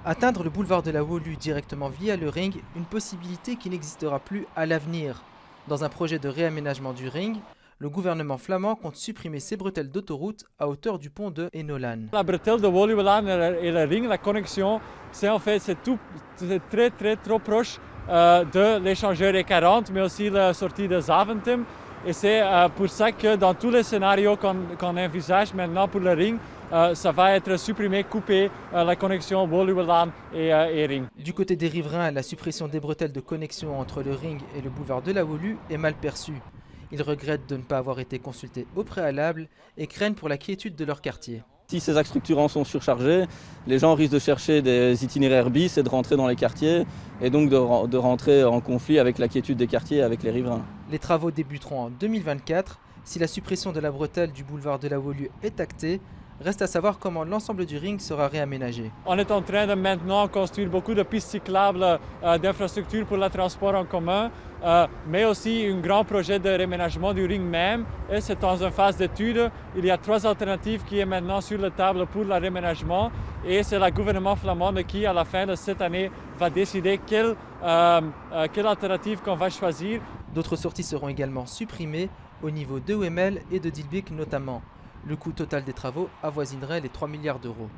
Atteindre le boulevard de la Wolu directement via le ring, une possibilité qui n'existera plus à l'avenir. Dans un projet de réaménagement du ring, le gouvernement flamand compte supprimer ces bretelles d'autoroute à hauteur du pont de Enolan. La bretelle de Woluwelaan et le ring, la connexion, c'est très trop proche de l'échangeur E40, mais aussi la sortie de Zaventem. Et c'est pour ça que dans tous les scénarios qu'on envisage maintenant pour le ring, ça va être supprimé, coupé, la connexion Woluwelaan et ring. Du côté des riverains, la suppression des bretelles de connexion entre le ring et le boulevard de la Wolu est mal perçue. Ils regrettent de ne pas avoir été consultés au préalable et craignent pour la quiétude de leur quartier. Si ces axes structurants sont surchargés, les gens risquent de chercher des itinéraires bis et de rentrer dans les quartiers et donc de rentrer en conflit avec la quiétude des quartiers et avec les riverains. Les travaux débuteront en 2024. Si la suppression de la bretelle du boulevard de la Wolu est actée, reste à savoir comment l'ensemble du ring sera réaménagé. On est en train de maintenant construire beaucoup de pistes cyclables, d'infrastructures pour le transport en commun, mais aussi un grand projet de réaménagement du ring même. Et c'est dans une phase d'étude. Il y a 3 alternatives qui sont maintenant sur la table pour le réaménagement. Et c'est le gouvernement flamand qui, à la fin de cette année, va décider quelle alternative qu'on va choisir. D'autres sorties seront également supprimées au niveau de Wemmel et de Dilbeek notamment. Le coût total des travaux avoisinerait les 3 milliards d'euros.